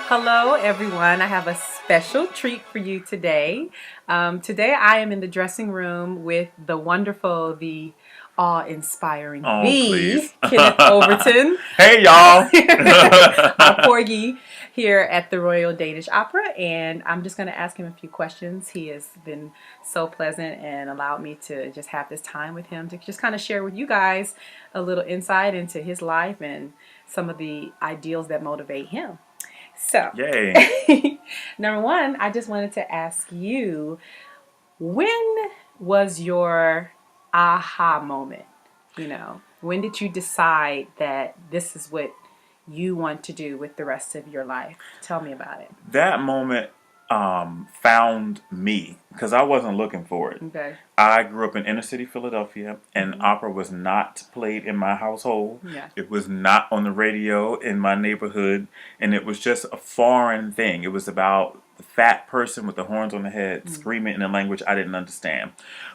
Hello, everyone. I have a special treat for you today. Today, I am in the dressing room with the wonderful, the awe-inspiring, Oh, the please. Kenneth Overton, Hey, y'all. our porgy here at the Royal Danish Opera. And I'm just going to ask him a few questions. He has been so pleasant and allowed me to just have this time with him to just kind of share with you guys a little insight into his life and some of the ideals that motivate him. So, Yay. number one, I just wanted to ask you, when was your aha moment? When did you decide that this is what you want to do with the rest of your life? Tell me about it. That moment found me because I wasn't looking for it. Okay. I grew up in inner city Philadelphia, and Mm-hmm. opera was not played in my household. Yeah. It was not on the radio in my neighborhood, and it was just a foreign thing. It was about the fat person with the horns on the head screaming in a language I didn't understand.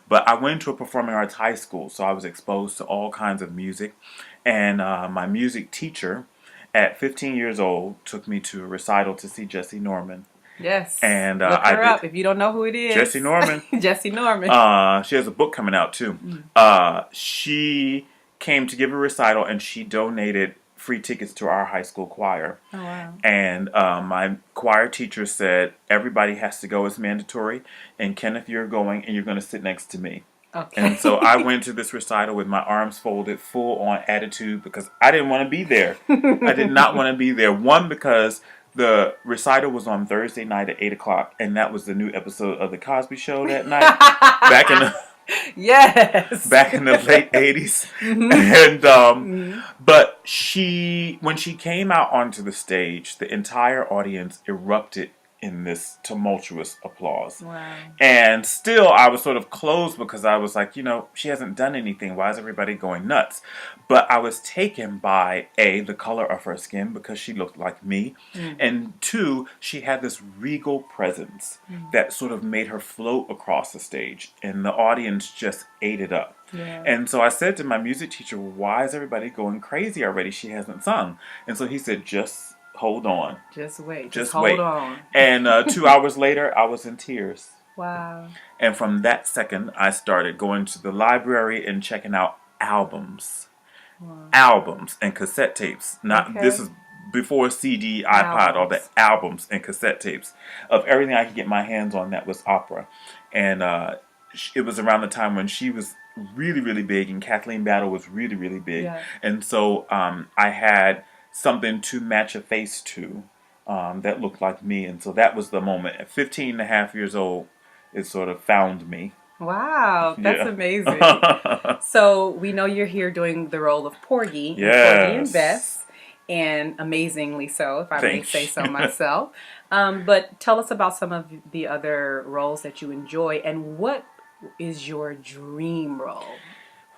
But I went to a performing arts high school, so I was exposed to all kinds of music. And my music teacher, at 15 years old, took me to a recital to see Jesse Norman. Yes. And Look I her did. up if you don't know who it is. Jesse Norman. Jesse Norman. She has a book coming out too. She came to give a recital, and she donated free tickets to our high school choir. Oh, wow. And my choir teacher said everybody has to go; it's mandatory. And Kenneth, you're going, and you're going to sit next to me. Okay. And so I went to this recital with my arms folded, full on attitude, because I didn't want to be there. I did not want to be there. One, because the recital was on Thursday night at 8 o'clock, and that was the new episode of The Cosby Show that night, back in the Yes. back in the late 80s. And but when she came out onto the stage, the entire audience erupted in this tumultuous applause. Wow. And still, I was sort of closed because I was like, she hasn't done anything. Why is everybody going nuts? But I was taken by A, the color of her skin, because she looked like me. And two, she had this regal presence that sort of made her float across the stage. And the audience just ate it up. Yeah. And so I said to my music teacher, why is everybody going crazy already? She hasn't sung. And so he said, just hold on. Just wait. Just hold wait. on. And 2 hours later, I was in tears. Wow. And from that second, I started going to the library and checking out albums. Wow. Albums and cassette tapes. Okay. This is before CD, iPod, all the albums and cassette tapes of everything I could get my hands on that was opera. And it was around the time when she was really, really big, and Kathleen Battle was really, really big. Yeah. And so I had something to match a face to that looked like me. And so that was the moment. At 15 and a half years old, it sort of found me. Wow, that's amazing. So we know you're here doing the role of Porgy, Porgy and Bess, and amazingly so, if I may say so myself. But tell us about some of the other roles that you enjoy, and what is your dream role?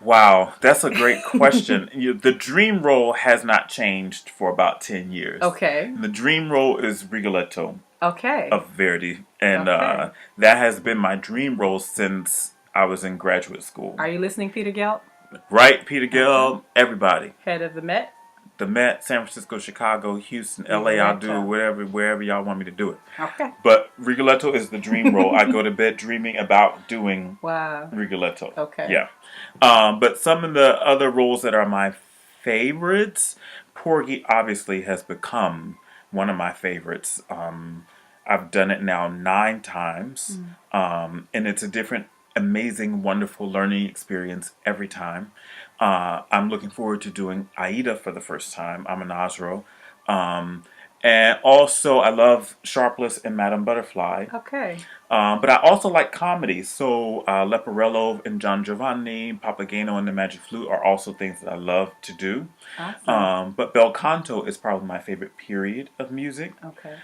Wow, that's a great question. The dream role has not changed for about 10 years. Okay. The dream role is Rigoletto. Okay. Of Verdi. And that has been my dream role since I was in graduate school. Are you listening, Peter Gelt? Right, Peter Gelt, everybody. Head of the Met? The Met, San Francisco, Chicago, Houston, LA, I'll do wherever y'all want me to do it. Okay. But Rigoletto is the dream role. I go to bed dreaming about doing Rigoletto. Okay. Yeah. But some of the other roles that are my favorites, Porgy obviously has become one of my favorites. I've done it now 9 times. And it's a different, amazing, wonderful learning experience every time. I'm looking forward to doing Aida for the first time. I'm an Osro. And also, I love Sharpless and Madame Butterfly. Okay. But I also like comedy. So Leporello and John Giovanni, Papageno and the Magic Flute are also things that I love to do. Awesome. But Bel Canto is probably my favorite period of music. Okay.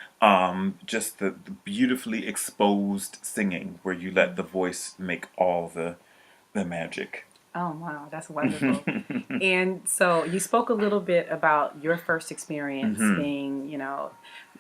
Just the beautifully exposed singing where you let the voice make all the magic. Oh, wow. That's wonderful. And so you spoke a little bit about your first experience being,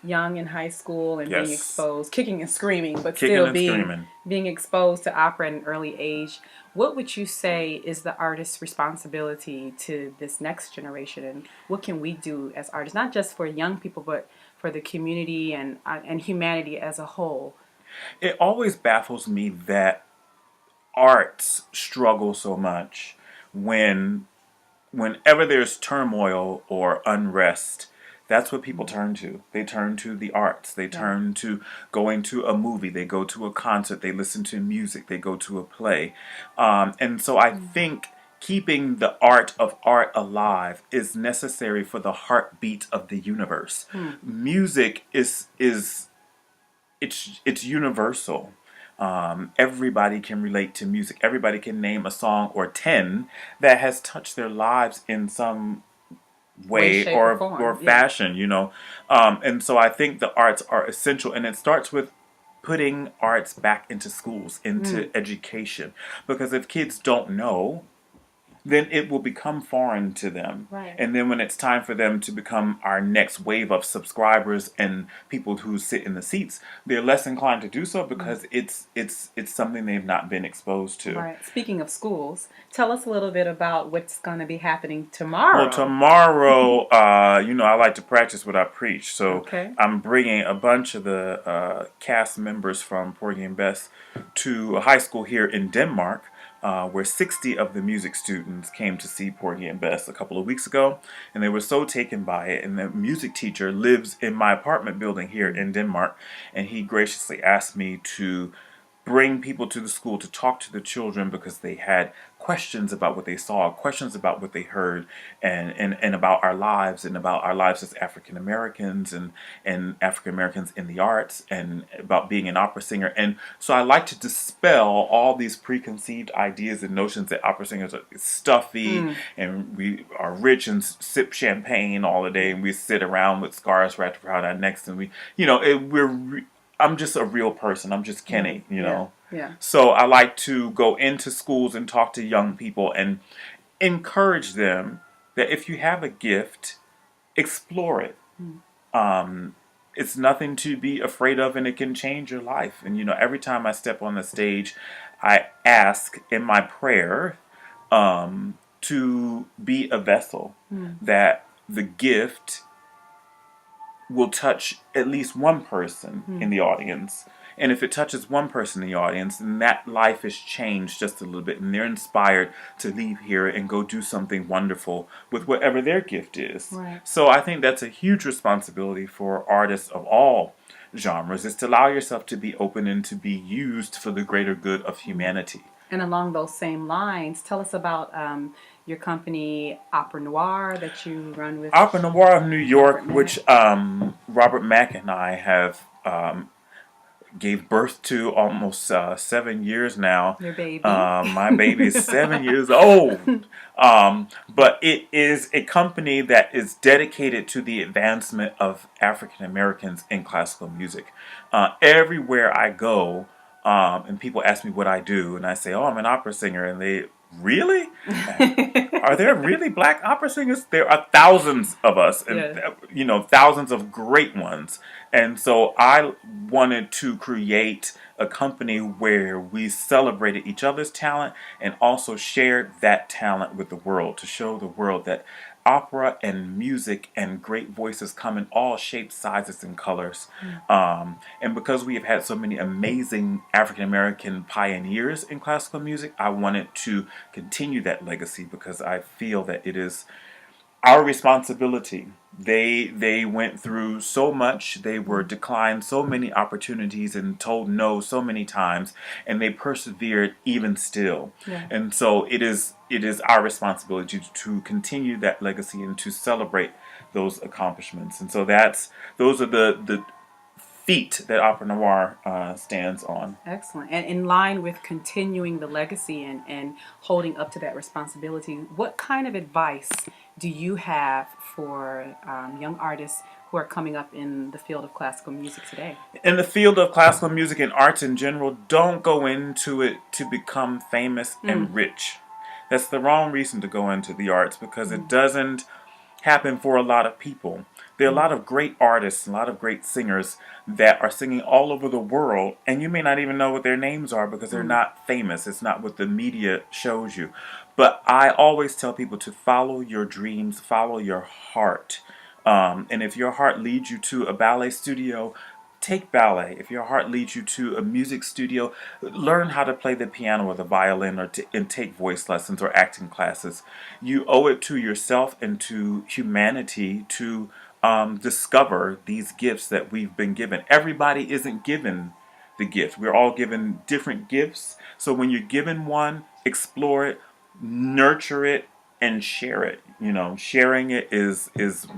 young in high school and being exposed, kicking and screaming, but still being exposed to opera at an early age. What would you say is the artist's responsibility to this next generation, and what can we do as artists, not just for young people, but for the community and humanity as a whole. It always baffles me that arts struggle so much when whenever there's turmoil or unrest, that's what people turn to. They turn to the arts. They Yeah. turn to going to a movie. They go to a concert. They listen to music. They go to a play. And so I think keeping the art of art alive is necessary for the heartbeat of the universe. Music is it's universal. Everybody can relate to music. Everybody can name a song or 10 that has touched their lives in some Way, way shape, or or form. Yeah. fashion, you know. And so I think the arts are essential, and it starts with putting arts back into schools, into education. Because if kids don't know, then it will become foreign to them. Right. And then when it's time for them to become our next wave of subscribers and people who sit in the seats, they're less inclined to do so because it's something they've not been exposed to. Right. Speaking of schools, tell us a little bit about what's going to be happening Well, tomorrow. tomorrow, I like to practice what I preach. So Okay. I'm bringing a bunch of the cast members from Porgy and Bess to a high school here in Denmark, where 60 of the music students came to see Porgy and Bess a couple of weeks ago, and they were so taken by it. And the music teacher lives in my apartment building here in Denmark, and he graciously asked me to bring people to the school to talk to the children because they had questions about what they saw, questions about what they heard, and about our lives and about our lives as African Americans and African Americans in the arts and about being an opera singer. And so I like to dispel all these preconceived ideas and notions that opera singers are stuffy and we are rich and sip champagne all the day and we sit around with scarves wrapped around our necks and I'm just a real person. I'm just Kenny, you know. Yeah. So I like to go into schools and talk to young people and encourage them that if you have a gift, explore it. It's nothing to be afraid of and it can change your life. And, every time I step on the stage, I ask in my prayer to be a vessel that the gift will touch at least one person in the audience. And if it touches one person in the audience, then that life is changed just a little bit. And they're inspired to leave here and go do something wonderful with whatever their gift is. Right. So I think that's a huge responsibility for artists of all genres, is to allow yourself to be open and to be used for the greater good of humanity. And along those same lines, tell us about your company, Opera Noir, that you run with. Opera Noir of New York, Robert which Robert Mack and I have gave birth to almost 7 years now. Your baby. My baby is 7 years old. But it is a company that is dedicated to the advancement of African Americans in classical music. Everywhere I go, and people ask me what I do, and I say, "Oh, I'm an opera singer," and they, "Really? Are there really black opera singers?" There are thousands of us, and thousands of great ones. And so I wanted to create a company where we celebrated each other's talent and also shared that talent with the world, to show the world that opera and music and great voices come in all shapes, sizes, and colors. And because we have had so many amazing African American pioneers in classical music, I wanted to continue that legacy because I feel that it is our responsibility. They went through so much. They were declined so many opportunities and told no so many times, and they persevered even still. Yeah. And so it is our responsibility to continue that legacy and to celebrate those accomplishments. And so those are the feet that Opera Noir stands on. Excellent. And in line with continuing the legacy and holding up to that responsibility, what kind of advice do you have for young artists who are coming up in the field of classical music today? In the field of classical music and arts in general, don't go into it to become famous and rich. That's the wrong reason to go into the arts, because it doesn't happen for a lot of people. There are a lot of great artists, a lot of great singers that are singing all over the world, and you may not even know what their names are because they're not famous. It's not what the media shows you. But I always tell people to follow your dreams, follow your heart. And if your heart leads you to a ballet studio, take ballet. If your heart leads you to a music studio, learn how to play the piano or the violin, and take voice lessons or acting classes. You owe it to yourself and to humanity to discover these gifts that we've been given. Everybody isn't given the gift. We're all given different gifts. So when you're given one, explore it, nurture it, and share it. Sharing it is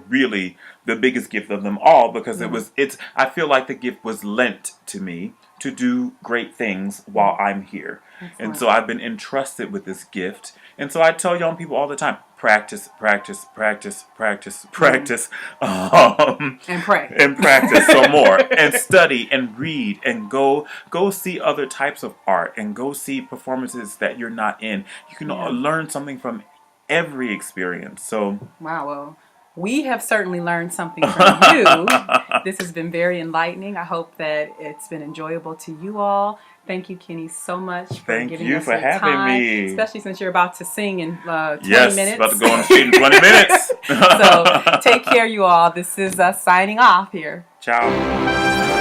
really the biggest gift of them all, because I feel like the gift was lent to me to do great things while I'm here. Excellent. And so I've been entrusted with this gift. And so I tell young people all the time, practice, practice, practice, practice, practice, and pray. and practice some more, and study and read, and go see other types of art, and go see performances that you're not in. You can learn something from every experience. So wow, well, we have certainly learned something from you. This has been very enlightening. I hope that it's been enjoyable to you all. Thank you, Kenny, so much for giving us your time, especially since you're about to sing in 20 minutes. About to go on stage in 20 minutes. So take care, you all. This is us signing off here. Ciao.